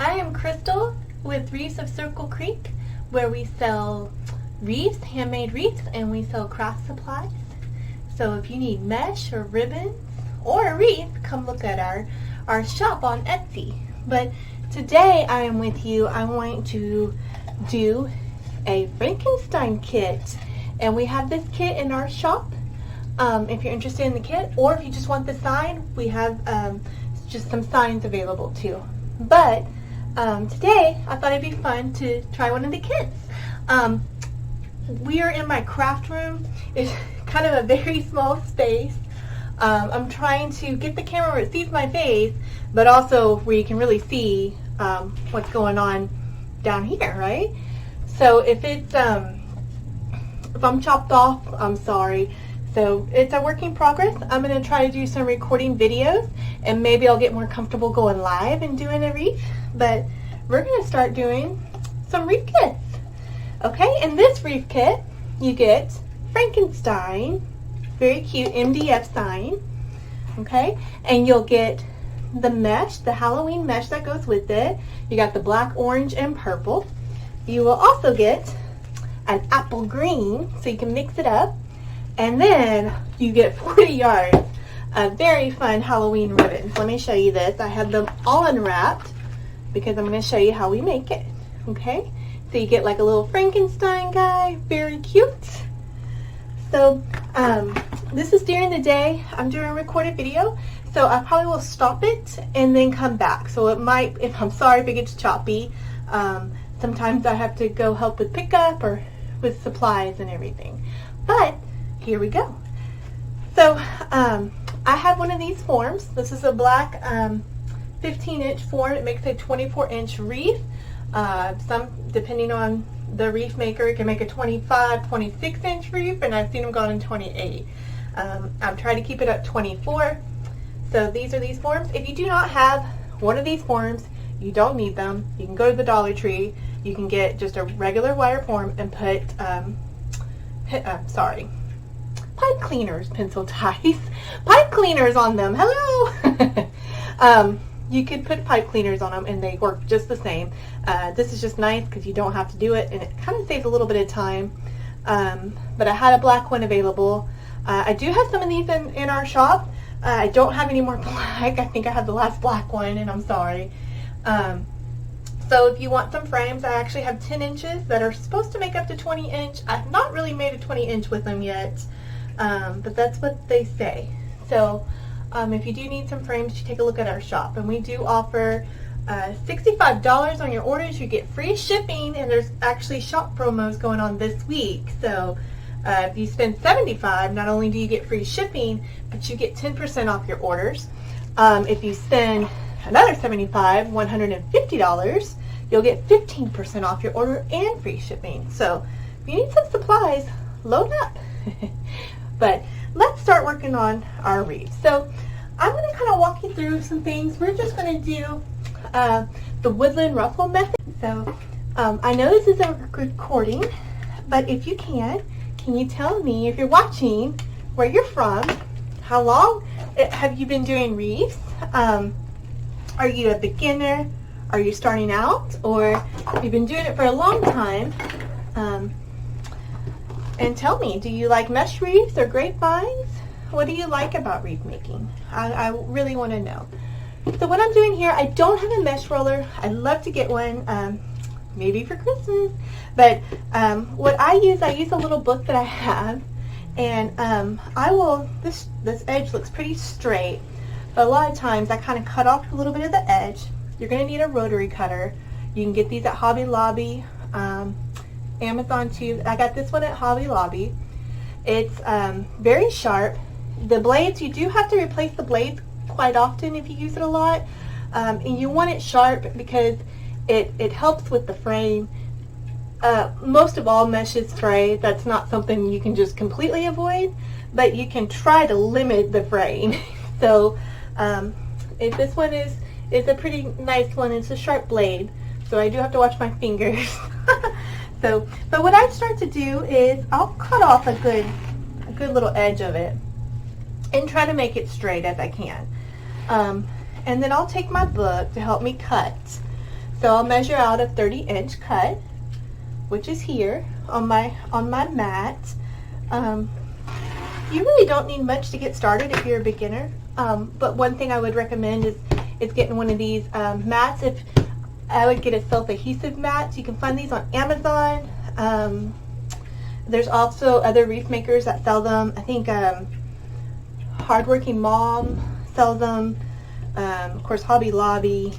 I am Crystal with Wreaths of Circle Creek, where we sell wreaths, handmade wreaths, and we sell craft supplies. So if you need mesh or ribbons or a wreath, come look at our shop on Etsy. But today I am with you. I want to do a Frankenstein kit, and we have this kit in our shop. If you're interested in the kit, or if you just want the sign, we have just some signs available too. But today I thought it'd be fun to try one of the kits. We are in my craft room. It's kind of a very small space. I'm trying to get the camera where it sees my face, but also where you can really see what's going on down here, right? So if it's if I'm chopped off, I'm sorry. So it's a work in progress. I'm going to try to do some recording videos, and maybe I'll get more comfortable going live and doing a wreath. But we're going to start doing some wreath kits. Okay, in this wreath kit, you get Frankenstein, very cute MDF sign. Okay, and you'll get the mesh, the Halloween mesh that goes with it. You got the black, orange, and purple. You will also get an apple green, so you can mix it up. And then you get 40 yards of very fun Halloween ribbons. Let me show you this. I have them all unwrapped because I'm going to show you how we make it. Okay, so you get like a little Frankenstein guy, very cute. So this is during the day. I'm doing a recorded video, so I probably will stop it and then come back. So it might, I'm sorry if it gets choppy. Sometimes I have to go help with pickup or with supplies and everything. But here we go. So I have one of these forms. This is a black 15-inch form. It makes a 24-inch wreath. Some, depending on the wreath maker, it can make a 25, 26-inch wreath, and I've seen them go in 28. I'm trying to keep it at 24. So these are these forms. If you do not have one of these forms, you don't need them. You can go to the Dollar Tree. You can get just a regular wire form and put pipe cleaners, pencil ties, pipe cleaners on them. Hello. You could put pipe cleaners on them and they work just the same. This is just nice because you don't have to do it, and it kind of saves a little bit of time. But I had a black one available. I do have some of these in our shop. I don't have any more black. I think I have the last black one, and I'm sorry. So if you want some frames, I actually have 10 inches that are supposed to make up to 20 inch. I've not really made a 20 inch with them yet, but that's what they say. So if you do need some frames, you take a look at our shop. And we do offer $65 on your orders. You get free shipping, and there's actually shop promos going on this week. So if you spend $75, not only do you get free shipping, but you get 10% off your orders. If you spend another $75, $150, you'll get 15% off your order and free shipping. So if you need some supplies, load up. But let's start working on our wreath. So I'm going to kind of walk you through some things. We're just going to do the Woodland ruffle method. So I know this is a recording, but if you can you tell me, if you're watching, where you're from, how long have you been doing wreaths? Are you a beginner? Are you starting out? Or have you been doing it for a long time? And tell me, do you like mesh wreaths or grapevines? What do you like about wreath making? I really want to know. So what I'm doing here, I don't have a mesh roller. I'd love to get one, maybe for Christmas. But what I use a little book that I have. And this edge looks pretty straight. But a lot of times I kind of cut off a little bit of the edge. You're going to need a rotary cutter. You can get these at Hobby Lobby, Amazon too. I got this one at Hobby Lobby. It's very sharp. The blades, you do have to replace the blades quite often if you use it a lot. And you want it sharp because it helps with the frame. Most of all, meshes fray. That's not something you can just completely avoid, but you can try to limit the fraying. So if this one is a pretty nice one. It's a sharp blade, so I do have to watch my fingers. But what I start to do is I'll cut off a good little edge of it and try to make it straight as I can. And then I'll take my book to help me cut. So I'll measure out a 30-inch cut, which is here on my mat. You really don't need much to get started if you're a beginner. But one thing I would recommend is getting one of these mats. If I would get a self-adhesive mat. You can find these on Amazon. There's also other wreath makers that sell them. I think Hardworking Mom sells them. Of course, Hobby Lobby.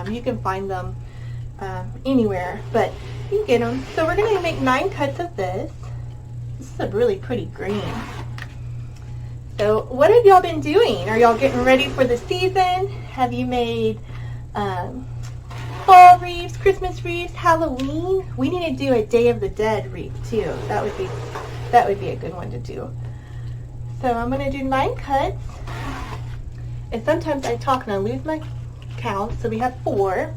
You can find them anywhere, but you can get them. So we're going to make 9 cuts of this. This is a really pretty green. So what have y'all been doing? Are y'all getting ready for the season? Have you made fall wreaths, Christmas wreaths, Halloween? We need to do a Day of the Dead wreath too. That would be a good one to do. So I'm going to do 9 cuts. And sometimes I talk and I lose my count. So we have 4.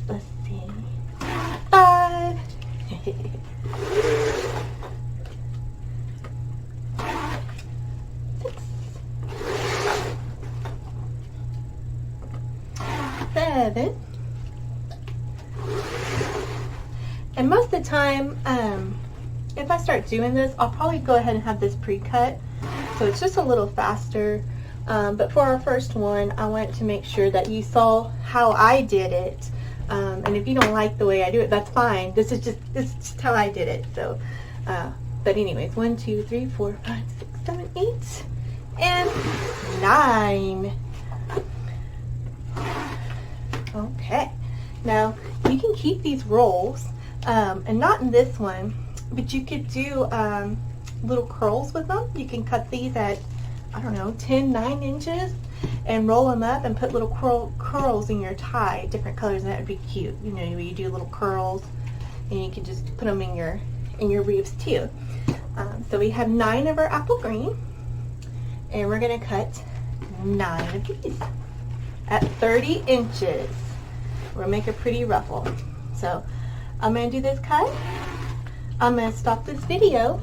Let's see. 5. 6. 7. And most of the time, if I start doing this, I'll probably go ahead and have this pre-cut. So it's just a little faster. But for our first one, I wanted to make sure that you saw how I did it. And if you don't like the way I do it, that's fine. This is just how I did it. So, but anyways, 1, 2, 3, 4, 5, 6, 7, 8, and 9. Okay. Now you can keep these rolls, and not in this one, but you could do little curls with them. You can cut these at, I don't know, 9 inches and roll them up and put little curls in your tie, different colors, and that would be cute. You know, you do little curls, and you can just put them in your wreaths too. So we have 9 of our apple green, and we're going to cut 9 of these at 30 inches. We'll make a pretty ruffle. So I'm going to do this cut. I'm going to stop this video,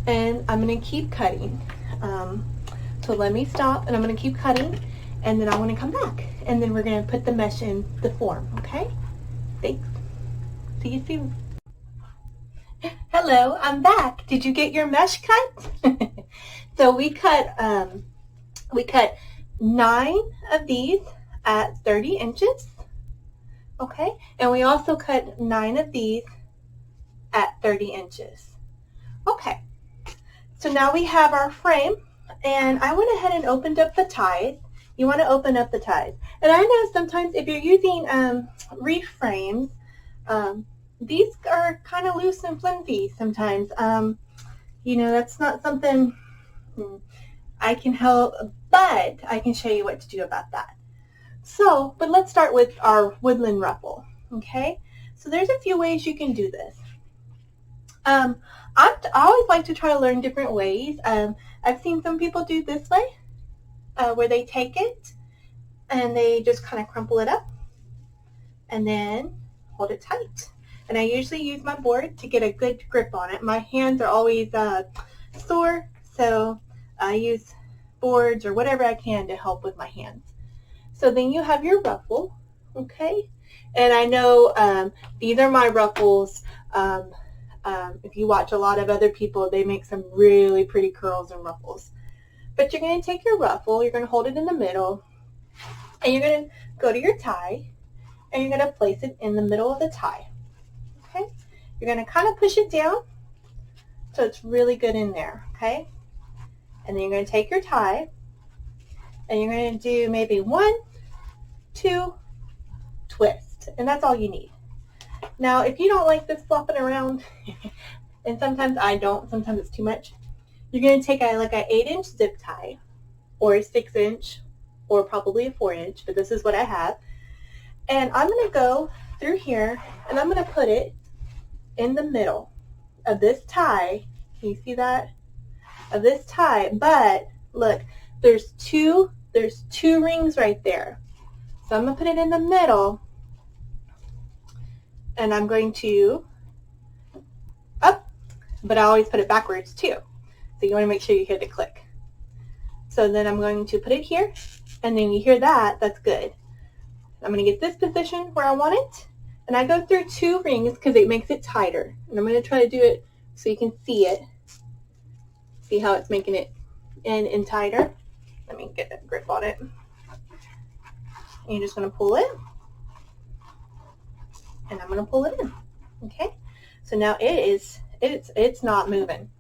and I'm going to keep cutting. So let me stop, and I'm going to keep cutting, and then I want to come back, and then we're going to put the mesh in the form, okay? Thanks. See you soon. Hello, I'm back. Did you get your mesh cut? So we cut 9 of these at 30 inches, okay? And we also cut 9 of these at 30 inches. Okay, so now we have our frame, and I went ahead and opened up the ties. You want to open up the ties. And I know sometimes if you're using wreath frames, these are kind of loose and flimsy sometimes. You know, that's not something I can help, but I can show you what to do about that. So, but let's start with our woodland ruffle, okay? So there's a few ways you can do this. I always like to try to learn different ways. I've seen some people do this way, where they take it and they just kind of crumple it up and then hold it tight. And I usually use my board to get a good grip on it. My hands are always sore, so I use boards or whatever I can to help with my hands. So then you have your ruffle, okay? And I know these are my ruffles. If you watch a lot of other people, they make some really pretty curls and ruffles. But you're going to take your ruffle, you're going to hold it in the middle, and you're going to go to your tie, and you're going to place it in the middle of the tie. Okay? You're going to kind of push it down so it's really good in there, okay? And then you're going to take your tie, and you're going to do maybe 1, 2, twist, and that's all you need. Now, if you don't like this flopping around, and sometimes I don't, sometimes it's too much, you're going to take like an 8-inch zip tie, or a 6-inch, or probably a 4-inch, but this is what I have. And I'm going to go through here, and I'm going to put it in the middle of this tie. Can you see that? Of this tie, but look, there's two rings right there. So I'm going to put it in the middle, and I'm going to up, but I always put it backwards too. So you want to make sure you hear the click. So then I'm going to put it here, and then you hear that, that's good. I'm going to get this position where I want it. And I go through 2 rings because it makes it tighter. And I'm going to try to do it so you can see it. See how it's making it in and tighter? Let me get a grip on it. And you're just going to pull it. And I'm going to pull it in. Okay? So now it's not moving.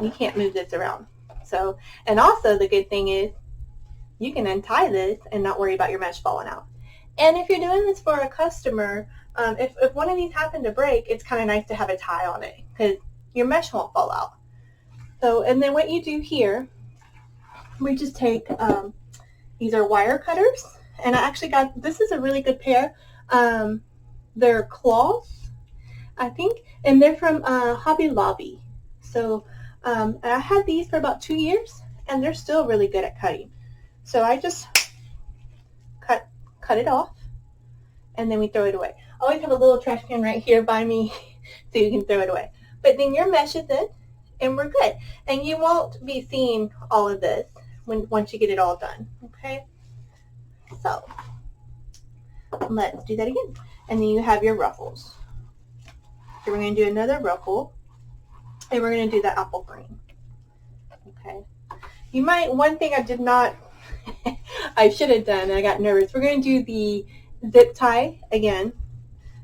You can't move this around. So, and also the good thing is you can untie this and not worry about your mesh falling out. And if you're doing this for a customer, if one of these happen to break, it's kind of nice to have a tie on it because your mesh won't fall out. So, and then what you do here, we just take, these are wire cutters, and I actually got, this is a really good pair. They're claws, I think, and they're from Hobby Lobby. So I had these for about 2 years, and they're still really good at cutting. So I just cut it off, and then we throw it away. I always have a little trash can right here by me so you can throw it away. But then your mesh is in, and we're good. And you won't be seeing all of this once you get it all done, okay? So let's do that again. And then you have your ruffles. So we're going to do another ruffle, and we're going to do the apple green, okay? You might, one thing I did not, I should have done, I got nervous. We're going to do the zip tie again,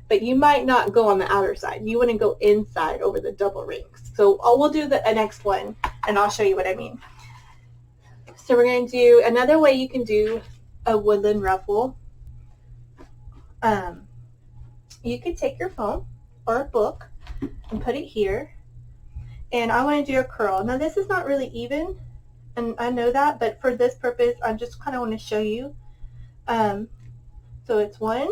but you might not go on the outer side. You want to go inside over the double rings. So we'll do the next one, and I'll show you what I mean. So we're going to do another way you can do a woodland ruffle. You could take your phone or a book and put it here, and I want to do a curl. Now this is not really even, and I know that, but for this purpose, I just kind of want to show you. So it's 1,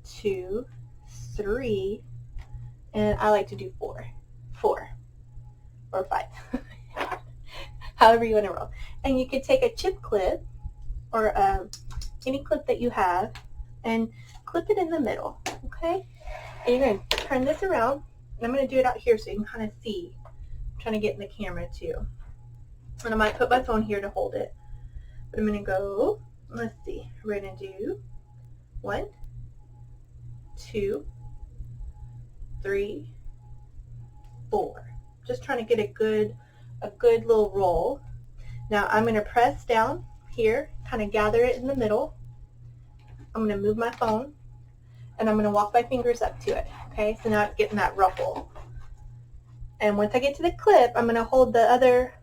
2, 3, and I like to do 4 or 5, however you want to roll. And you could take a chip clip or any clip that you have and clip it in the middle, okay? And you're going to turn this around, and I'm going to do it out here so you can kind of see. I'm trying to get in the camera too. And I might put my phone here to hold it. But I'm going to go, let's see, we're going to do 1, 2, 3, 4. Just trying to get a good little roll. Now I'm going to press down here, kind of gather it in the middle. I'm going to move my phone, and I'm going to walk my fingers up to it. Okay, so now I'm getting that ruffle. And once I get to the clip, I'm going to hold the other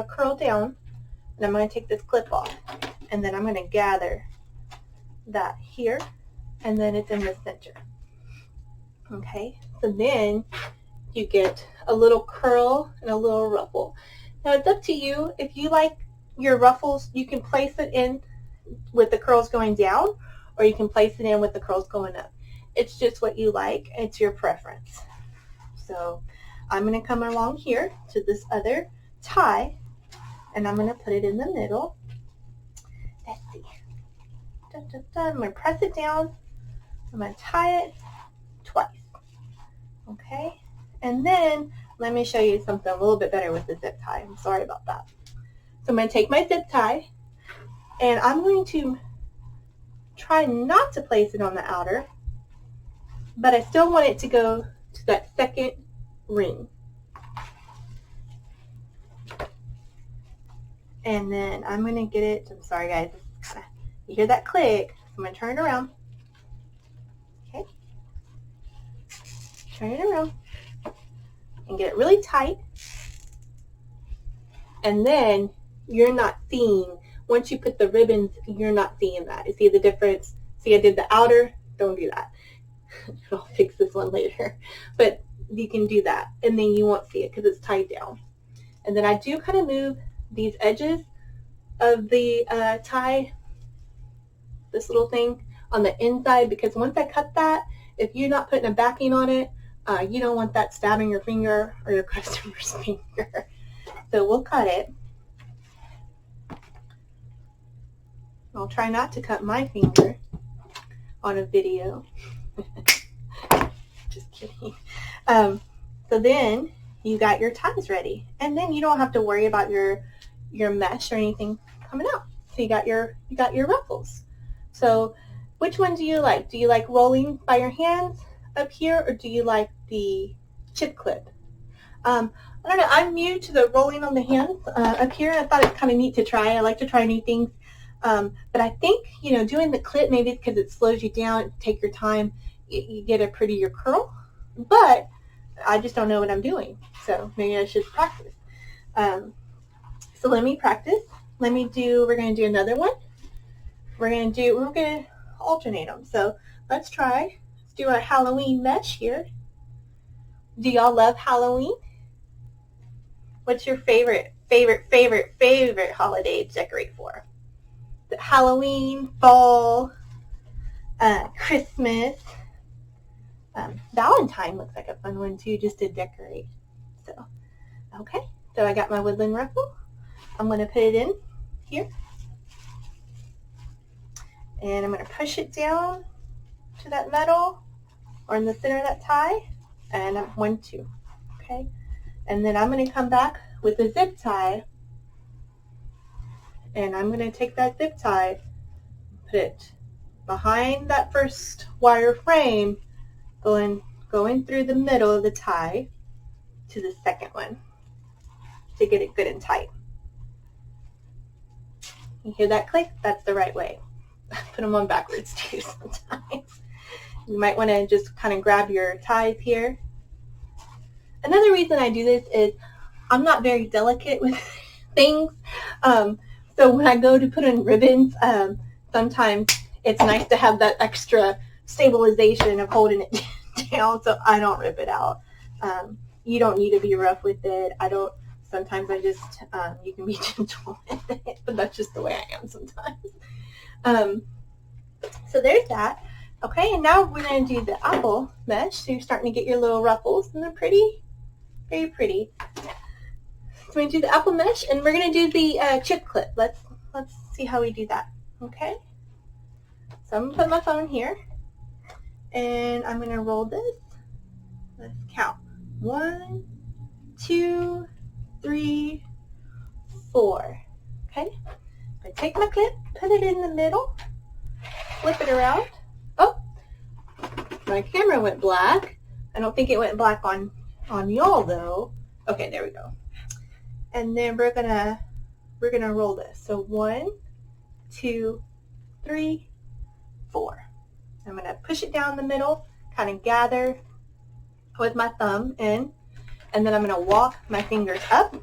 curl down, and I'm going to take this clip off, and then I'm going to gather that here, and then it's in the center. Okay, so then you get a little curl and a little ruffle. Now it's up to you. If you like your ruffles, you can place it in with the curls going down, or you can place it in with the curls going up. It's just what you like. It's your preference. So I'm going to come along here to this other tie, and I'm going to put it in the middle. Let's see. Dun, dun, dun. I'm going to press it down. I'm going to tie it twice. Okay? And then let me show you something a little bit better with the zip tie. I'm sorry about that. So I'm going to take my zip tie, and I'm going to try not to place it on the outer, but I still want it to go to that second ring. And then I'm going to get it, I'm sorry guys, you hear that click, so I'm going to turn it around. Okay. Turn it around and get it really tight. And then you're not seeing, once you put the ribbons, you're not seeing that. You see the difference? See, I did the outer, don't do that. I'll fix this one later. But you can do that, and then you won't see it because it's tied down. And then I do kind of move these edges of the tie, this little thing, on the inside, because once I cut that, if you're not putting a backing on it, you don't want that stabbing your finger or your customer's finger. So we'll cut it. I'll try not to cut my finger on a video. Just kidding. So then you got your ties ready, and then you don't have to worry about your mesh or anything coming out. So you got your ruffles. So which one do you like? Do you like rolling by your hands up here, or do you like the chip clip? I don't know. I'm new to the rolling on the hands up here. I thought it's kind of neat to try. I like to try new things. But I think, doing the clip, maybe it's because it slows you down, take your time, you get a prettier curl. But I just don't know what I'm doing. So maybe I should practice. So let me practice. We're going to do another one. We're going to alternate them. So let's try. Let's do our Halloween mesh here. Do y'all love Halloween? What's your favorite holiday to decorate for? The Halloween, fall, Christmas. Valentine looks like a fun one too, just to decorate. So, okay. So I got my woodland ruffle. I'm going to put it in here. And I'm going to push it down to that metal or in the center of that tie. And 1, 2. Okay. And then I'm going to come back with a zip tie. And I'm going to take that zip tie, put it behind that first wire frame, going through the middle of the tie to the second one to get it good and tight. You hear that click? That's the right way. Put them on backwards too sometimes. You might want to just kind of grab your ties here. Another reason I do this is I'm not very delicate with things. So when I go to put in ribbons, sometimes it's nice to have that extra stabilization of holding it down so I don't rip it out. You don't need to be rough with it. Sometimes I just, you can be gentle with it, but that's just the way I am sometimes. So there's that. Okay, and now we're going to do the apple mesh. So you're starting to get your little ruffles, and they're pretty, very pretty. So we're going to do the apple mesh, and we're going to do the chip clip. Let's see how we do that. Okay. So I'm going to put my phone here, and I'm going to roll this. Let's count. 1, 2, 3, 4. Okay. I take my clip, put it in the middle, flip it around. Oh, my camera went black. I don't think it went black on y'all though. Okay, there we go. And then we're gonna roll this. So 1, 2, 3, 4. I'm gonna push it down the middle, kind of gather with my thumb in, and then I'm gonna walk my fingers up.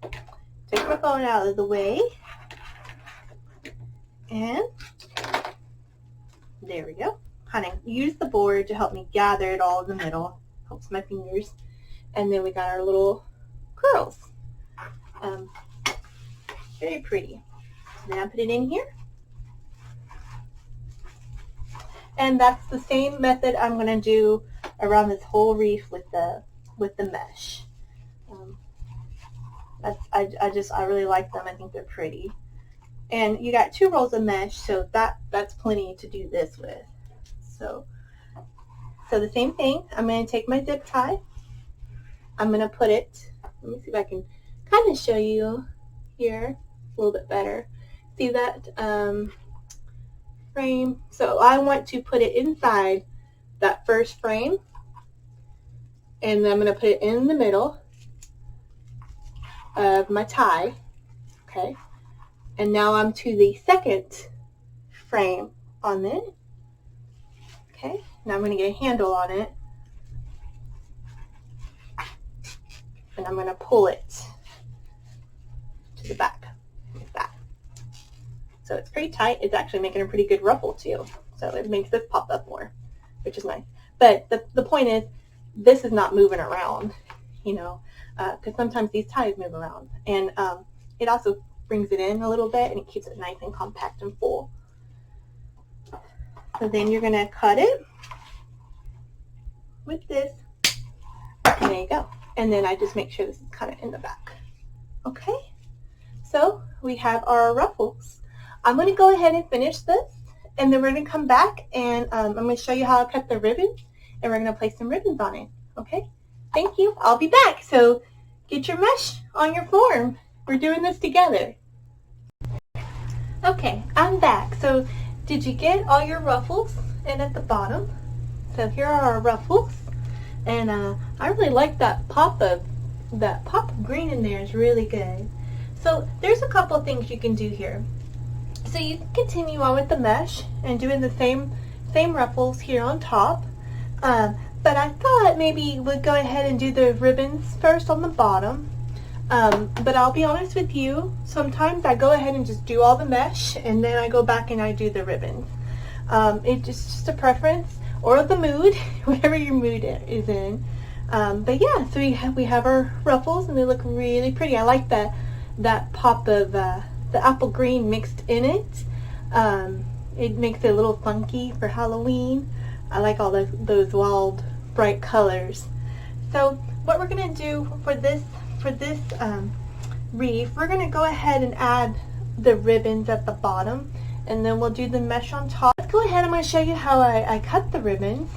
Take my phone out of the way, and there we go. Kind of use the board to help me gather it all in the middle. Helps my fingers. And then we got our little curls. Very pretty. So then I put it in here. And that's the same method I'm going to do around this whole wreath with the mesh. I really like them. I think they're pretty. And you got 2 rolls of mesh, so that's plenty to do this with. So the same thing. I'm going to take my zip tie. I'm going to put it, let me see if I can kind of show you here a little bit better. See that frame? So I want to put it inside that first frame, and then I'm going to put it in the middle of my tie. Okay. And now I'm to the second frame on it. Okay, now I'm going to get a handle on it. And I'm going to pull it to the back like that. So it's pretty tight. It's actually making a pretty good ruffle too. So it makes this pop up more, which is nice. But the point is, this is not moving around, because sometimes these ties move around. And it also brings it in a little bit, and it keeps it nice and compact and full. So then you're going to cut it with this, and there you go. And then I just make sure this is kind of in the back. Okay, so we have our ruffles. I'm going to go ahead and finish this, and then we're going to come back, and I'm going to show you how I cut the ribbon, and we're going to place some ribbons on it. Okay, thank you. I'll be back. So get your mesh on your form. We're doing this together. Okay, I'm back. So did you get all your ruffles in at the bottom? So here are our ruffles. And I really like that pop of green in there is really good. So there's a couple things you can do here. So you can continue on with the mesh and doing the same ruffles here on top. But I thought maybe we'd go ahead and do the ribbons first on the bottom. But I'll be honest with you, sometimes I go ahead and just do all the mesh and then I go back and I do the ribbons. It's just a preference or the mood, whatever your mood is in. But yeah, so we have our ruffles and they look really pretty. I like that pop of the apple green mixed in it. It makes it a little funky for Halloween. I like all those wild, bright colors. So what we're going to do for this wreath, we're going to go ahead and add the ribbons at the bottom, and then we'll do the mesh on top. Let's go ahead. I'm going to show you how I cut the ribbons.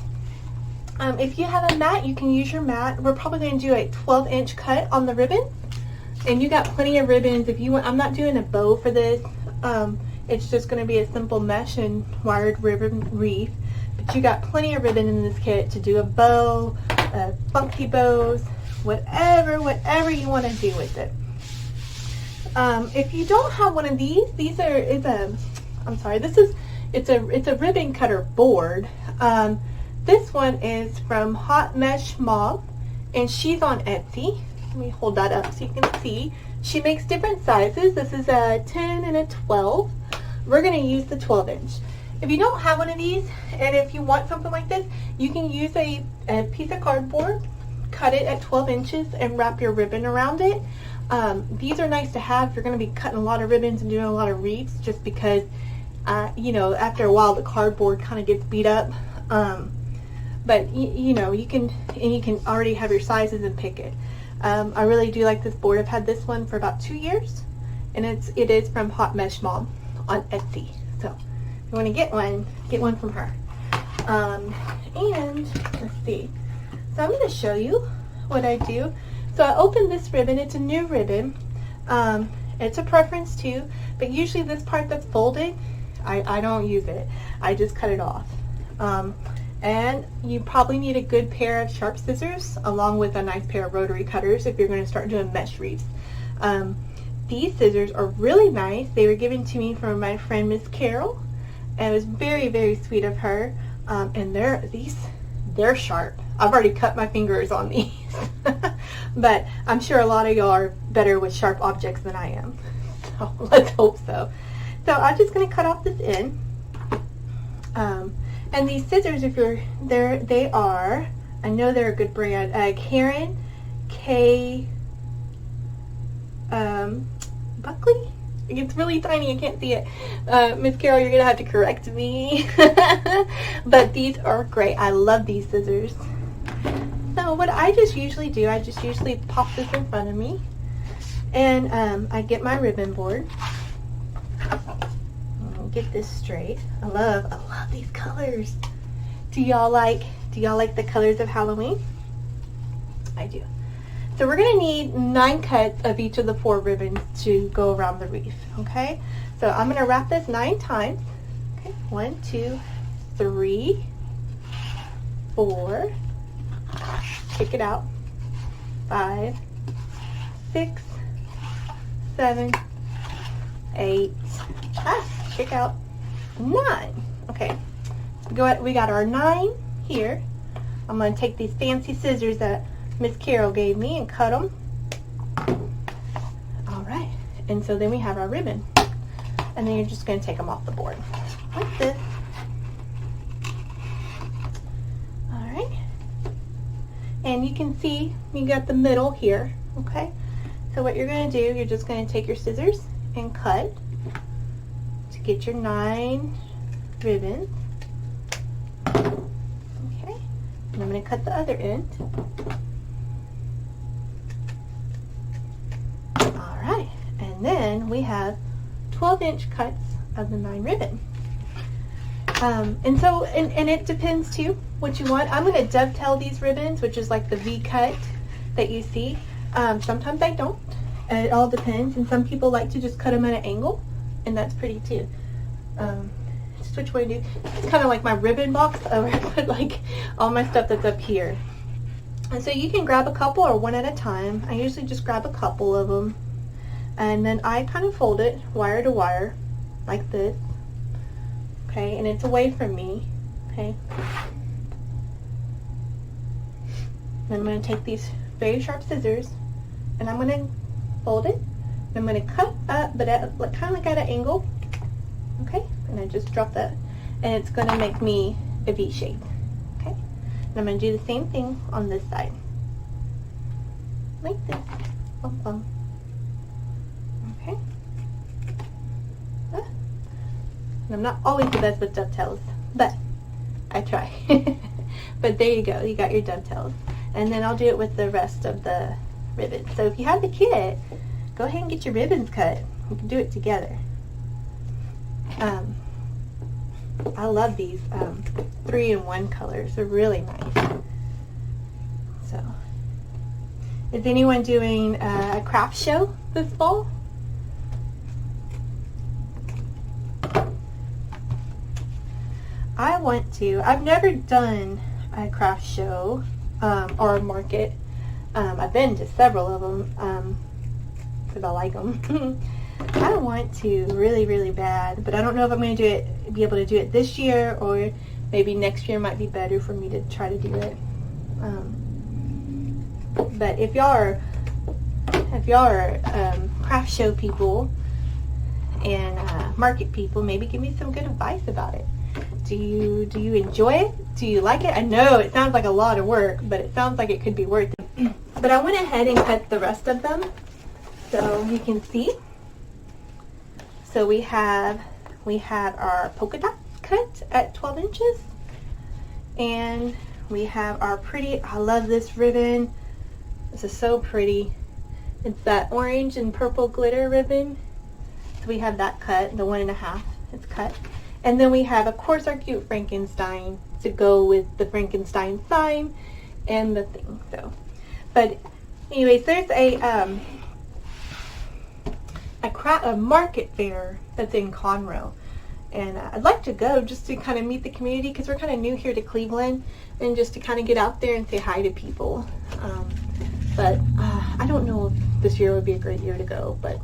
If you have a mat, you can use your mat. We're probably going to do a 12-inch cut on the ribbon, and you got plenty of ribbons. If you want, I'm not doing a bow for this. It's just going to be a simple mesh and wired ribbon wreath. But you got plenty of ribbon in this kit to do a bow, funky bows, whatever you want to do with it. If you don't have one of these, it's a ribbon cutter board. This one is from Hot Mesh Mom, and she's on Etsy. Let me hold that up so you can see. She makes different sizes. This is a 10 and a 12. We're going to use the 12-inch. If you don't have one of these, and if you want something like this, you can use a piece of cardboard, cut it at 12 inches, and wrap your ribbon around it. These are nice to have if you're going to be cutting a lot of ribbons and doing a lot of wreaths, just because, after a while the cardboard kind of gets beat up. But you can already have your sizes and pick it. I really do like this board. I've had this one for about 2 years, and it is from Hot Mesh Mom on Etsy. So if you want to get one from her. And let's see. So I'm going to show you what I do. So I open this ribbon. It's a new ribbon. It's a preference too, but usually this part that's folded, I don't use it. I just cut it off. And you probably need a good pair of sharp scissors along with a nice pair of rotary cutters if you're going to start doing mesh wreaths. These scissors are really nice. They were given to me from my friend Miss Carol, and it was very, very sweet of her. And they're sharp. I've already cut my fingers on these, but I'm sure a lot of y'all are better with sharp objects than I am. So let's hope so. So I'm just going to cut off this end. And these scissors, if you're there, they are, I know they're a good brand, Karen K. Buckley? It's really tiny, I can't see it. Miss Carol, you're going to have to correct me. But these are great. I love these scissors. So what I just usually do, I just usually pop this in front of me. And I get my ribbon board. Get this straight. I love these colors. Do y'all like the colors of Halloween? I do. So we're going to need 9 cuts of each of the 4 ribbons to go around the wreath, okay? So I'm going to wrap this 9 times. Okay, 1, 2, 3, 4, kick it out, 5, 6, 7, 8, kick out, 9. Okay, we got our 9 here. I'm going to take these fancy scissors that Miss Carol gave me and cut them. All right, and so then we have our ribbon, and then you're just going to take them off the board like this. All right, and you can see you got the middle here. Okay, so what you're going to do, you're just going to take your scissors and cut to get your 9 ribbons. Okay, and I'm going to cut the other end. And then we have 12-inch cuts of the 9 ribbon. And it depends too what you want. I'm going to dovetail these ribbons, which is like the V cut that you see. Sometimes I don't. It all depends. And some people like to just cut them at an angle and that's pretty too. Which way to do? It's kind of like my ribbon box where I put like all my stuff that's up here. And so you can grab a couple or one at a time. I usually just grab a couple of them, and then I kind of fold it wire to wire like this. Okay, and it's away from me. Okay. Then I'm going to take these very sharp scissors, and I'm going to fold it. And I'm going to cut up, but at, kind of like at an angle. Okay, and I just drop that, and it's going to make me a V shape. Okay, and I'm going to do the same thing on this side, like this. Okay. And I'm not always the best with dovetails, but I try. But there you go, you got your dovetails. And then I'll do it with the rest of the ribbons. So if you have the kit, go ahead and get your ribbons cut. You can do it together. I love these 3-in-1 colors. They're really nice. So, is anyone doing a craft show this fall? I want to. I've never done a craft show or a market. I've been to several of them because I like them. I want to really, really bad, but I don't know if I'm going to be able to do it this year, or maybe next year might be better for me to try to do it. But if y'all are craft show people and market people, maybe give me some good advice about it. Do you enjoy it? Do you like it? I know it sounds like a lot of work, but it sounds like it could be worth it. But I went ahead and cut the rest of them so you can see. So we have our polka dots cut at 12 inches. And we have our pretty, I love this ribbon. This is so pretty. It's that orange and purple glitter ribbon. So we have that cut, the 1.5, it's cut. And then we have, of course, our cute Frankenstein to go with the Frankenstein sign and the thing. So, but anyways, there's a market fair that's in Conroe, and I'd like to go just to kind of meet the community, because we're kind of new here to Cleveland, and just to kind of get out there and say hi to people. But I don't know if this year would be a great year to go, but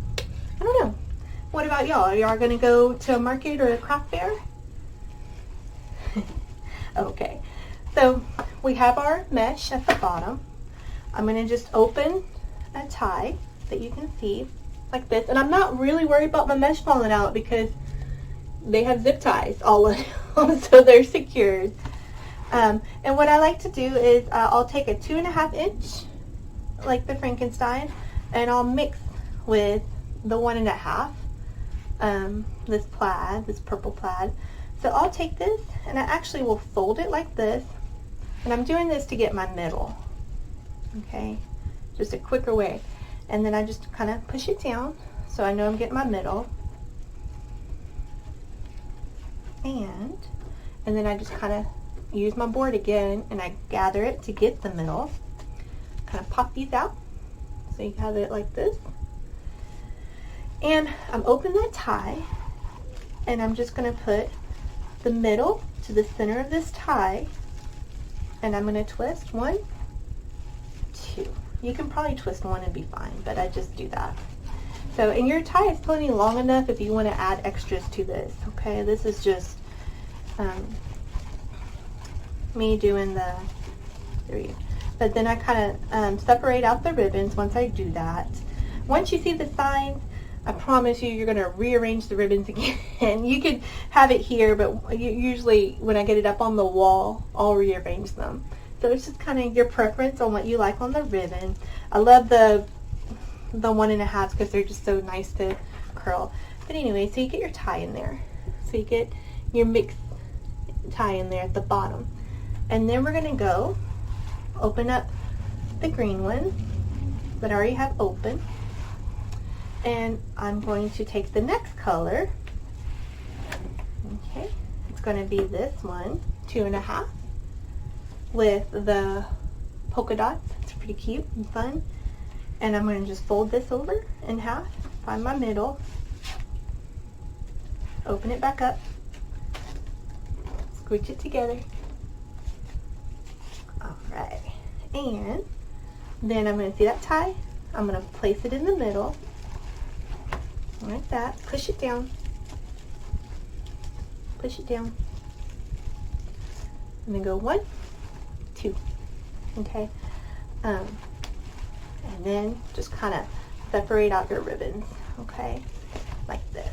I don't know. What about y'all? Are y'all going to go to a market or a craft fair? Okay, so we have our mesh at the bottom. I'm going to just open a tie that you can see like this, and I'm not really worried about my mesh falling out because they have zip ties all of them, so they're secured. And what I like to do is I'll take a 2.5 inch, like the Frankenstein, and I'll mix with the 1.5. This plaid, this purple plaid. So I'll take this, and I actually will fold it like this, and I'm doing this to get my middle. Okay, just a quicker way. And then I just kind of push it down so I know I'm getting my middle. And then I just kind of use my board again, and I gather it to get the middle. Kind of pop these out so you have it like this. And I'm opening that tie, and I'm just going to put the middle to the center of this tie, and I'm going to twist 1, 2. You can probably twist 1 and be fine, but I just do that. So, and your tie is plenty long enough if you want to add extras to this, okay? This is just me doing the 3. But then I kind of separate out the ribbons once I do that. Once you see the signs, I promise you, you're going to rearrange the ribbons again. You could have it here, but usually when I get it up on the wall, I'll rearrange them. So it's just kind of your preference on what you like on the ribbon. I love the 1.5 because they're just so nice to curl. But anyway, so you get your tie in there. So you get your mixed tie in there at the bottom. And then we're going to go open up the green one that I already have open. And I'm going to take the next color. Okay, it's going to be this one, 2.5, with the polka dots. It's pretty cute and fun. And I'm going to just fold this over in half, find my middle, open it back up, scooch it together. Alright, and then I'm going to see that tie. I'm going to place it in the middle, like that. Push it down. Push it down. And then go 1, 2. Okay. And then just kind of separate out your ribbons. Okay, like this.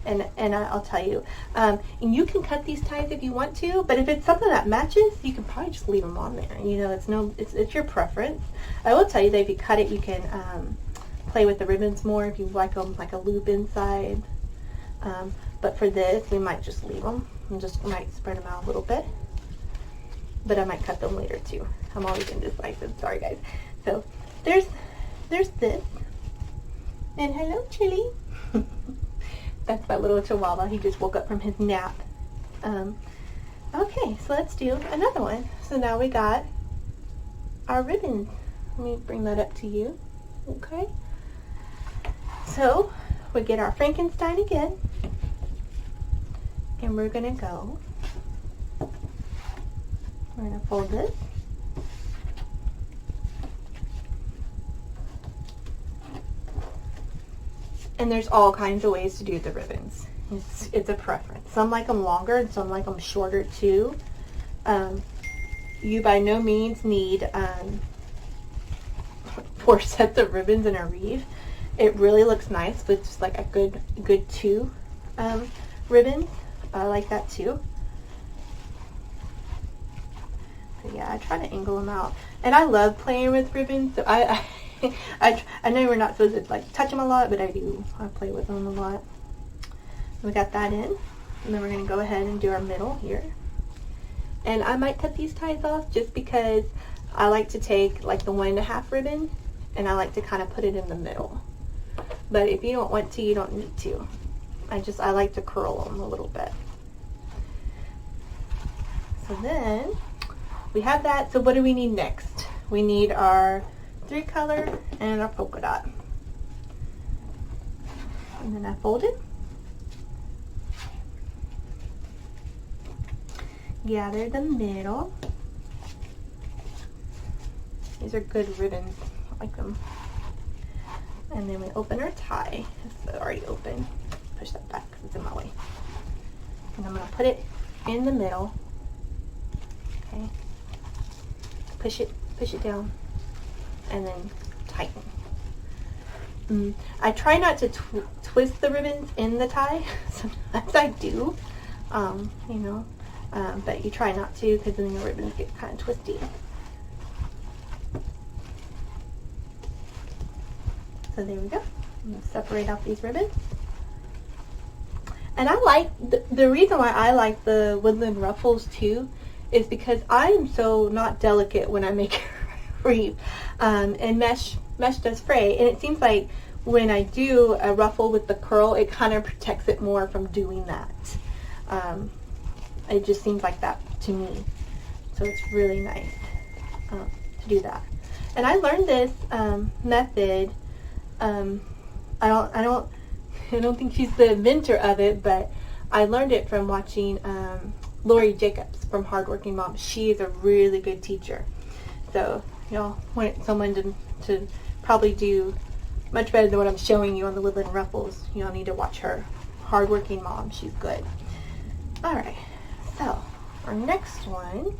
And I'll tell you, and you can cut these ties if you want to, but if it's something that matches, you can probably just leave them on there. You know, it's your preference. I will tell you that if you cut it, you can play with the ribbons more if you like them like a loop inside. But for this, we might just leave them and just might spread them out a little bit. But I might cut them later too. I'm always indecisive. Sorry guys. So there's this. And hello, Chili. That's my little chihuahua. He just woke up from his nap. Okay, so let's do another one. So now we got our ribbons. Let me bring that up to you. Okay. So we get our Frankenstein again. And we're going to go. We're going to fold this. And there's all kinds of ways to do the ribbons. It's a preference. Some like them longer and some like them shorter too. You by no means need 4 sets of ribbons in a wreath. It really looks nice with just like a good 2 ribbons. I like that too. So yeah, I try to angle them out. And I love playing with ribbons. So I know we're not supposed to like touch them a lot, but I do. I play with them a lot. We got that in, and then we're going to go ahead and do our middle here. And I might cut these ties off just because I like to take like the 1.5 ribbon, and I like to kind of put it in the middle. But if you don't want to, you don't need to. I like to curl them a little bit. So then we have that. So what do we need next? We need our 3-color and our polka dot. And then I fold it. Gather the middle. These are good ribbons. I like them. And then we open our tie. It's already open. Push that back because it's in my way. And I'm going to put it in the middle. Okay. Push it down. And then tighten. I try not to twist the ribbons in the tie. Sometimes I do, you know, but you try not to because then the ribbons get kind of twisty. So there we go. I'm going to separate out these ribbons. And I like, the reason why I like the Woodland ruffles too is because I'm so not delicate when I make a wreath. And mesh does fray, and it seems like when I do a ruffle with the curl, it kind of protects it more from doing that. It just seems like that to me. So it's really nice to do that. And I learned this method. I don't think she's the inventor of it, but I learned it from watching Lori Jacobs from Hardworking Moms. She is a really good teacher. So, you know, want someone to probably do much better than what I'm showing you on the Woodland ruffles, you'll need to watch her. Hardworking Mom. She's good. Alright, so our next one,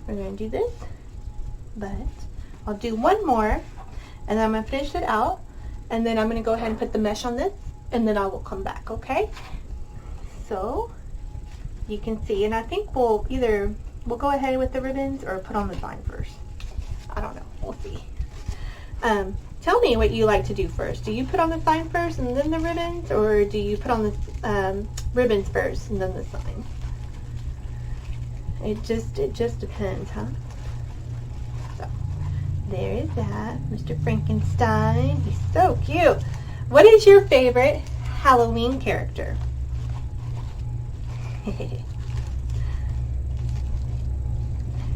we're going to do this, but I'll do one more, and then I'm going to finish it out, and then I'm going to go ahead and put the mesh on this, and then I will come back, okay? So, you can see, and I think we'll go ahead with the ribbons or put on the vine first. I don't know. We'll see. Tell me what you like to do first. Do you put on the sign first and then the ribbons, or do you put on the ribbons first and then the sign? It just depends, huh? So there is that, Mr. Frankenstein. He's so cute. What is your favorite Halloween character?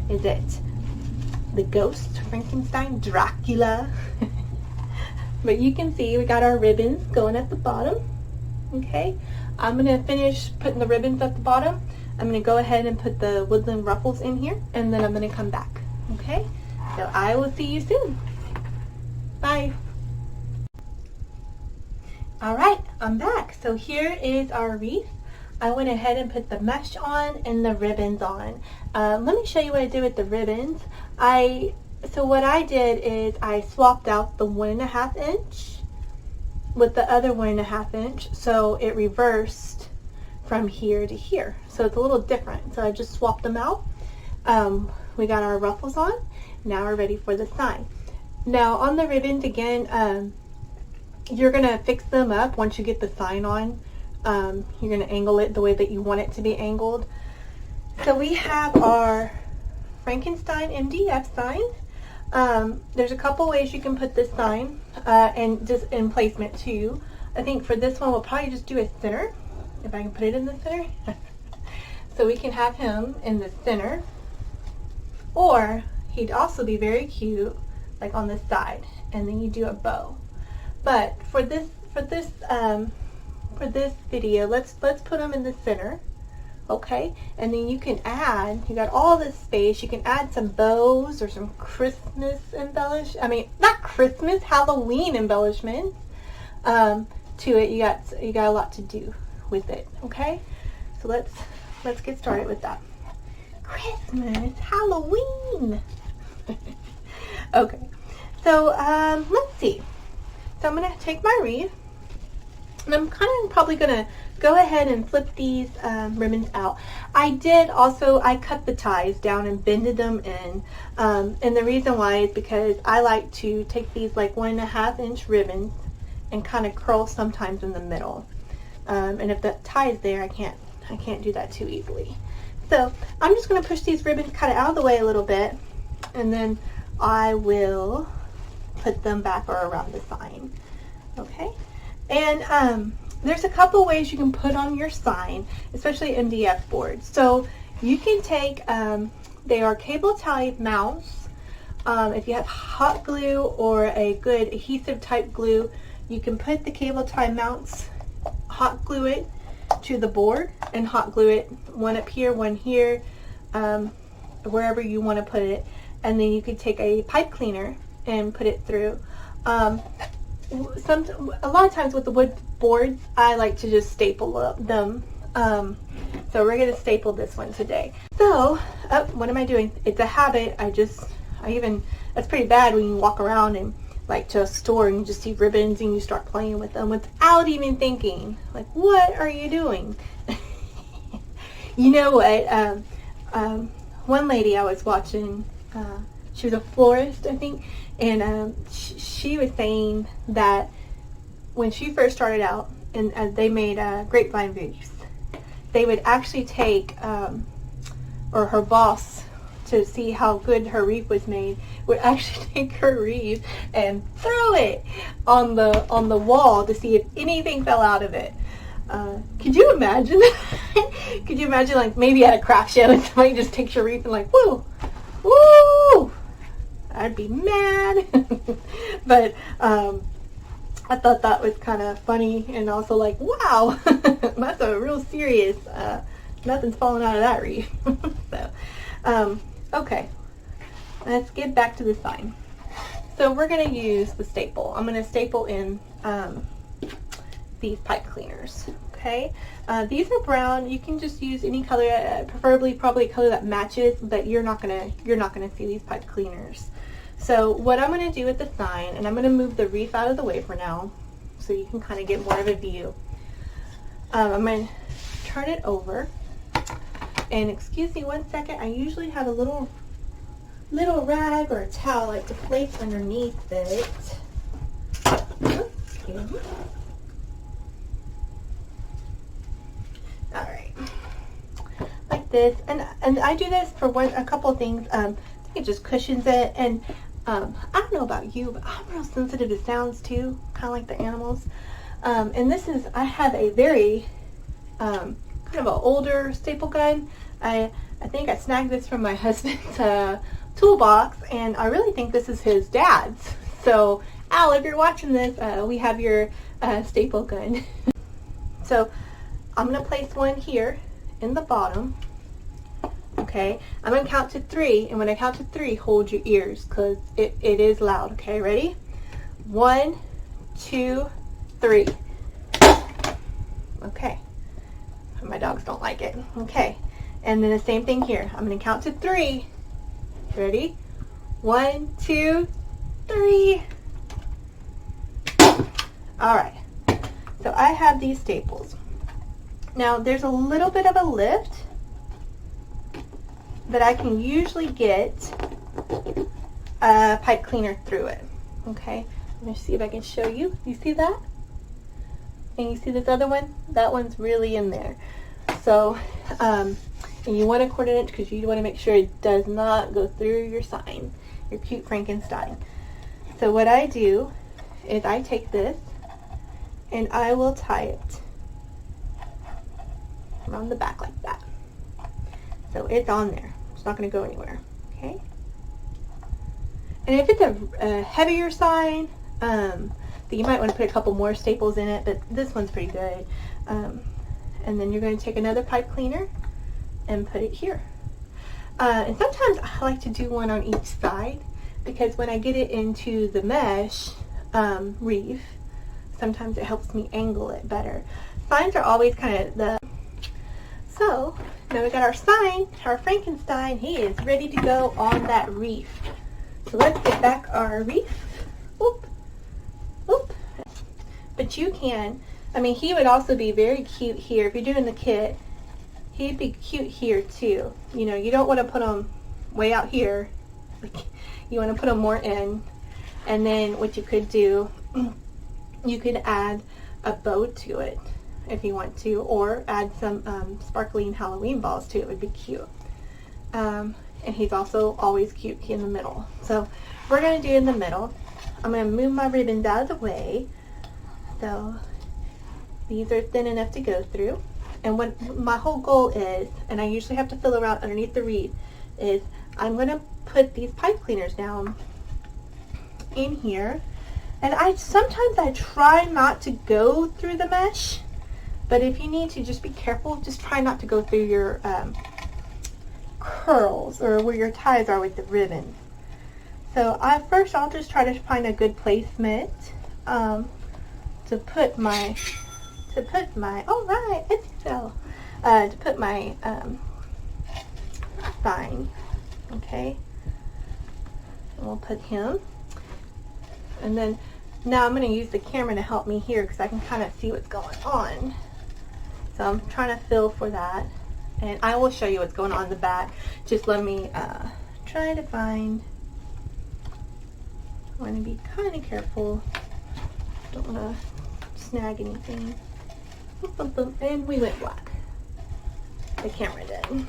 Is it the ghost Frankenstein, Dracula? But you can see we got our ribbons going at the bottom. Okay, I'm going to finish putting the ribbons at the bottom. I'm going to go ahead and put the Woodland ruffles in here, and then I'm going to come back. Okay? So I will see you soon. Bye. Alright, I'm back. So here is our wreath. I went ahead and put the mesh on and the ribbons on. Let me show you what I did with the ribbons. So what I did is I swapped out the 1.5 inch with the other 1.5 inch, so it reversed from here to here. So it's a little different. So I just swapped them out. We got our ruffles on. Now we're ready for the sign. Now on the ribbons again, you're gonna fix them up once you get the sign on. You're gonna angle it the way that you want it to be angled. So we have our Frankenstein MDF sign. There's a couple ways you can put this sign, and just in placement too. I think for this one we'll probably just do a center, if I can put it in the center. So we can have him in the center, or he'd also be very cute like on the side, and then you do a bow. But for this video, let's put him in the center. Okay, and then you can add, you got all this space, you can add some bows or some Christmas not Christmas, Halloween embellishments to it. You got a lot to do with it. Okay, so let's get started with that. Christmas, Halloween. Okay, so let's see. So I'm gonna take my wreath, and I'm kind of probably gonna go ahead and flip these ribbons out. I cut the ties down and bended them in, and the reason why is because I like to take these like 1.5 inch ribbons and kind of curl sometimes in the middle, and if the tie is there, I can't do that too easily. So I'm just going to push these ribbons kind of out of the way a little bit, and then I will put them back or around the sign. Okay, and there's a couple ways you can put on your sign, especially MDF boards. So you can take, they are cable tie mounts. If you have hot glue or a good adhesive type glue, you can put the cable tie mounts, hot glue it to the board, and hot glue it, one up here, one here, wherever you want to put it. And then you could take a pipe cleaner and put it through. A lot of times with the wood boards, I like to just staple them. So we're going to staple this one today. So, what am I doing? It's a habit. That's pretty bad when you walk around and like to a store and you just see ribbons and you start playing with them without even thinking. Like, what are you doing? You know what? One lady I was watching, she was a florist, I think, and she was saying that when she first started out and they made grapevine wreaths, they would actually take, or her boss, to see how good her wreath was made, would actually take her wreath and throw it on the wall to see if anything fell out of it. Could you imagine? Could you imagine, like, maybe at a craft show and somebody just takes your wreath and like, woo, woo! I'd be mad. But I thought that was kind of funny, and also like, wow, that's a real serious, nothing's falling out of that wreath. So, okay, let's get back to the sign. So we're going to use the staple. I'm going to staple in these pipe cleaners. Okay, these are brown. You can just use any color, preferably probably a color that matches, but you're not gonna see these pipe cleaners. So what I'm going to do with the sign, and I'm going to move the wreath out of the way for now so you can kind of get more of a view. I'm going to turn it over, and excuse me one second, I usually have a little rag or a towel like to place underneath it. Excuse me. Alright, like this, and I do this for a couple of things. I think it just cushions it, and I don't know about you, but I'm real sensitive to sounds too, kind of like the animals. And this is, I have a very kind of an older staple gun. I think I snagged this from my husband's toolbox, and I really think this is his dad's. So Al, if you're watching this, we have your staple gun. So I'm going to place one here in the bottom. Okay, I'm going to count to 3, and when I count to 3, hold your ears because it is loud. Okay, ready? 1, 2, 3. Okay, my dogs don't like it. Okay, and then the same thing here. I'm going to count to 3. Ready? 1, 2, 3. All right, so I have these staples. Now there's a little bit of a lift that I can usually get a pipe cleaner through it. Okay, let me see if I can show you. You see that? And you see this other one? That one's really in there. So, and you want to coordinate because you want to make sure it does not go through your sign, your cute Frankenstein. So what I do is I take this and I will tie it around the back like that. So it's on there. It's not going to go anywhere. Okay? And if it's a heavier sign, then you might want to put a couple more staples in it, but this one's pretty good. And then you're going to take another pipe cleaner and put it here. And sometimes I like to do one on each side because when I get it into the mesh wreath, sometimes it helps me angle it better. Signs are always kind of the... So, now we got our sign, our Frankenstein. He is ready to go on that wreath. So let's get back our wreath. Oop, oop. But you can, I mean, he would also be very cute here. If you're doing the kit, he'd be cute here too. You know, you don't want to put him way out here. You want to put him more in. And then what you could do, you could add a bow to it if you want to, or add some sparkling Halloween balls to it. Would be cute. And he's also always cute in the middle. So we're going to do in the middle. I'm going to move my ribbons out of the way. So these are thin enough to go through. And what my whole goal is, and I usually have to fill around underneath the wreath, is I'm going to put these pipe cleaners down in here. And sometimes I try not to go through the mesh, but if you need to, just be careful. Just try not to go through your curls or where your ties are with the ribbon. So I'll just try to find a good placement to put my all right, it fell. To put my sign. Okay, and we'll put him, and then now I'm going to use the camera to help me here because I can kind of see what's going on. So I'm trying to feel for that, and I will show you what's going on in the back. Just let me try to find. I want to be kind of careful. Don't want to snag anything. And we went black. The camera did.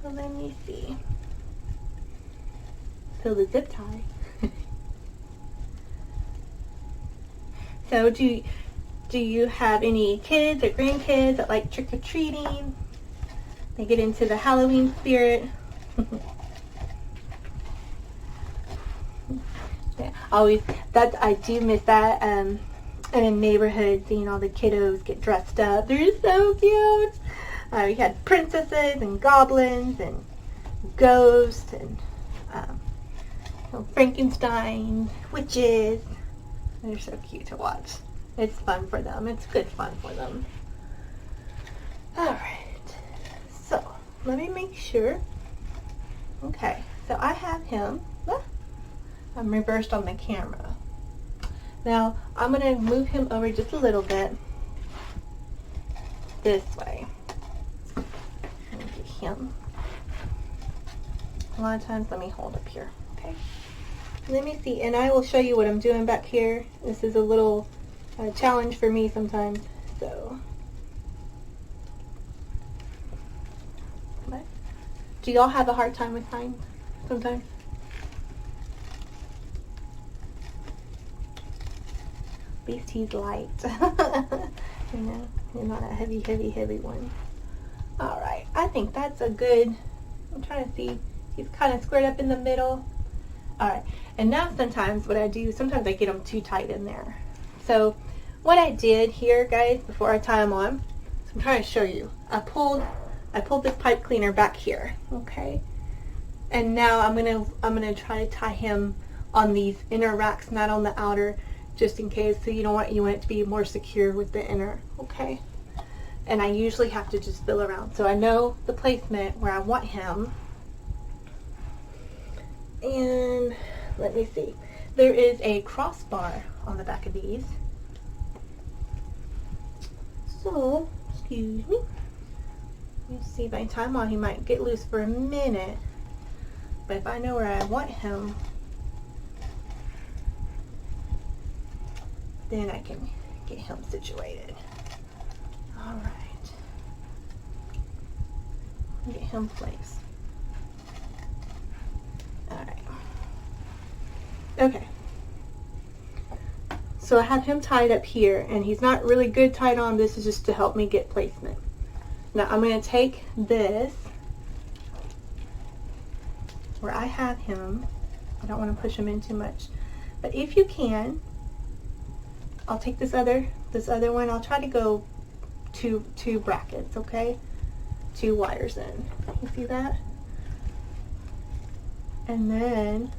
So let me see. So the zip tie. So do you have any kids or grandkids that like trick-or-treating? They get into the Halloween spirit. Yeah, I do miss that. And in neighborhoods, seeing all the kiddos get dressed up. They're so cute. We had princesses and goblins and ghosts and Frankenstein, witches. They're so cute to watch. It's fun for them. It's good fun for them. Alright. So, let me make sure. Okay. So, I have him. I'm reversed on the camera. Now, I'm going to move him over just a little bit this way. Let me get him. A lot of times, let me hold up here. Okay. Let me see, and I will show you what I'm doing back here. This is a little challenge for me sometimes. So, but do y'all have a hard time with signs sometimes? At least he's light. You know, he's not a heavy one. Alright, I think that's a good, I'm trying to see, he's kind of squared up in the middle. Alright, and now sometimes what I do, sometimes I get them too tight in there. So what I did here, guys, before I tie them on, so I'm trying to show you. I pulled this pipe cleaner back here, okay? And now I'm gonna try to tie him on these inner racks, not on the outer, just in case. So you want it to be more secure with the inner, okay? And I usually have to just fill around, so I know the placement where I want him. And let me see. There is a crossbar on the back of these. So, excuse me. Let's see if I tie him on. He might get loose for a minute. But if I know where I want him, then I can get him situated. All right. Get him placed. All right. Okay. So I have him tied up here, and he's not really good tied on. This is just to help me get placement. Now I'm going to take this where I have him. I don't want to push him in too much, but if you can, I'll take this other one. I'll try to go two brackets, okay? 2 wires in. You see that? And then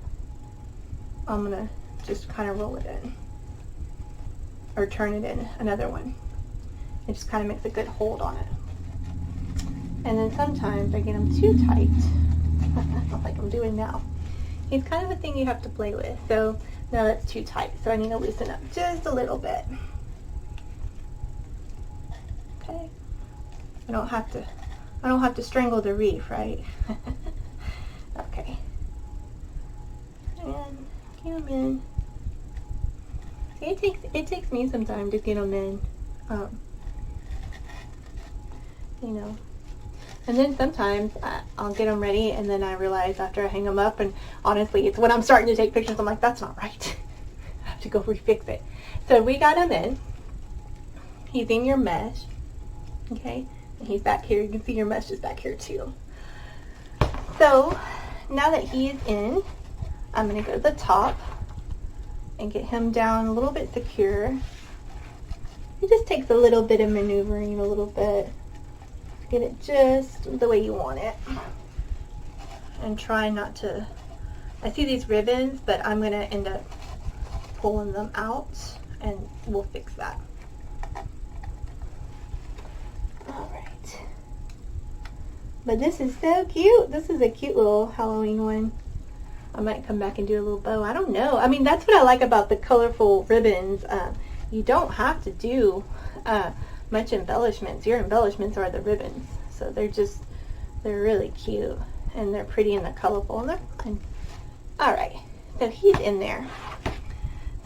I'm gonna just kind of roll it in, or turn it in another one. It just kind of makes a good hold on it. And then sometimes I get them too tight, like I'm doing now. It's kind of a thing you have to play with. So now that's too tight, so I need to loosen up just a little bit. Okay. I don't have to strangle the wreath, right? Okay. And get them in. It takes me some time to get them in. You know. And then sometimes I'll get them ready, and then I realize after I hang them up, and honestly, it's when I'm starting to take pictures, I'm like, that's not right. I have to go refix it. So we got him in. He's in your mesh. Okay? And he's back here. You can see your mesh is back here too. So now that he is in, I'm going to go to the top and get him down a little bit secure. It just takes a little bit of maneuvering, a little bit. Get it just the way you want it. And try not to... I see these ribbons, but I'm going to end up pulling them out, and we'll fix that. Alright. But this is so cute. This is a cute little Halloween one. I might come back and do a little bow. I don't know. I mean, that's what I like about the colorful ribbons. You don't have to do much embellishments. Your embellishments are the ribbons. So they're really cute. And they're pretty and they're colorful and they're fun. Alright, so he's in there.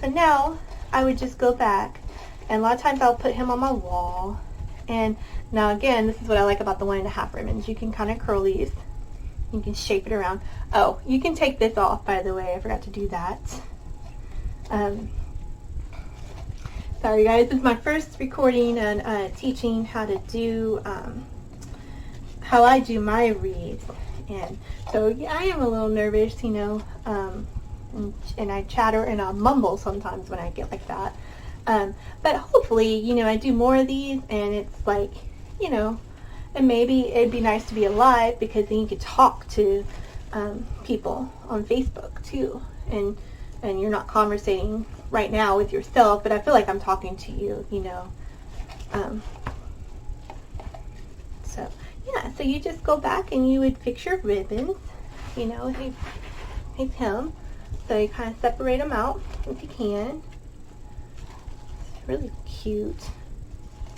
So now I would just go back, and a lot of times I'll put him on my wall. And now again, this is what I like about the 1.5 ribbons. You can kind of curl these. You can shape it around. Oh, you can take this off, by the way. I forgot to do that. Sorry guys, this is my first recording and teaching how to do, how I do my wreaths. And so yeah, I am a little nervous, you know, and I chatter and I'll mumble sometimes when I get like that. But hopefully, you know, I do more of these, and it's like, you know, and maybe it'd be nice to be alive, because then you could talk to people on Facebook too, and you're not conversating right now with yourself, but I feel like I'm talking to you, you know. So yeah, so you just go back and you would fix your ribbons, you know. He's him, so you kind of separate them out if you can. It's really cute,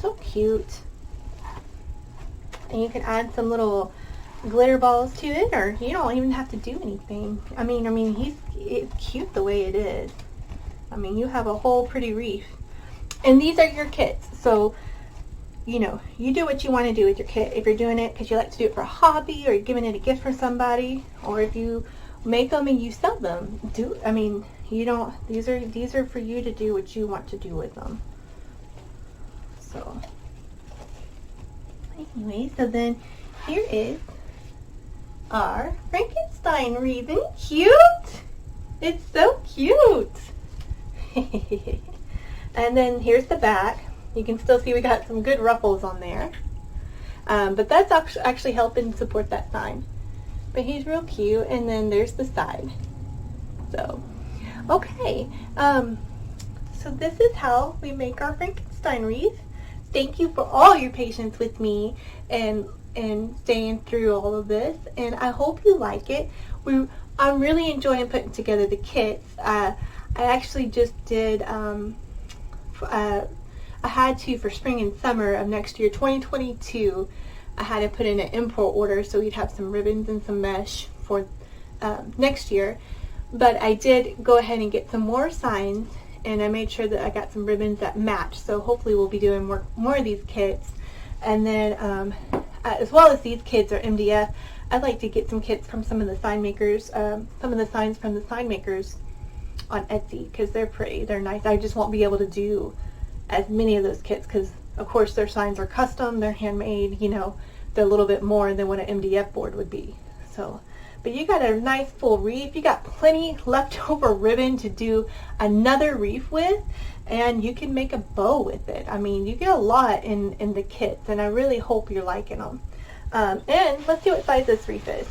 so cute. And you can add some little glitter balls to it, or you don't even have to do anything. I mean, it's cute the way it is. I mean, you have a whole pretty wreath. And these are your kits, so you know, you do what you want to do with your kit. If you're doing it because you like to do it for a hobby, or you're giving it a gift for somebody, or if you make them and you sell them, I mean, you don't. These are for you to do what you want to do with them. So anyway, so then here is our Frankenstein wreath. Isn't it cute? It's so cute. And then here's the back. You can still see we got some good ruffles on there. But that's actually helping support that sign. But he's real cute. And then there's the side. So, okay. So this is how we make our Frankenstein wreath. Thank you for all your patience with me and staying through all of this. And I hope you like it. I'm really enjoying putting together the kits. I actually just did, I had to, for spring and summer of next year, 2022, I had to put in an import order so we'd have some ribbons and some mesh for next year. But I did go ahead and get some more signs, and I made sure that I got some ribbons that match. So hopefully we'll be doing more of these kits. And then as well as these kits are MDF, I'd like to get some kits from some of the sign makers, some of the signs from the sign makers on Etsy, because they're pretty, they're nice. I just won't be able to do as many of those kits because of course their signs are custom, they're handmade, you know, they're a little bit more than what an MDF board would be. So, but you got a nice full wreath. You got plenty leftover ribbon to do another wreath with, and you can make a bow with it. I mean, you get a lot in the kits, and I really hope you're liking them. And let's see what size this wreath is.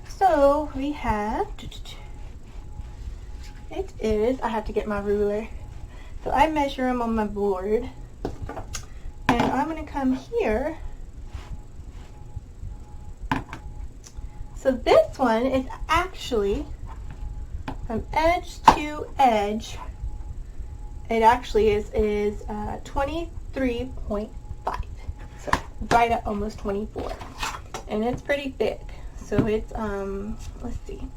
So we have, it is, I have to get my ruler. So I measure them on my board, and I'm going to come here. So this one is actually from edge to edge. It actually is 23.5. So right at almost 24. And it's pretty thick. So it's let's see.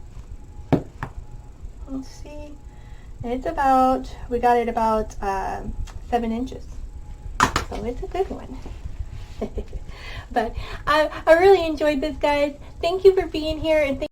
It's about, we got it about 7 inches. So it's a good one. But I really enjoyed this, guys. Thank you for being here, and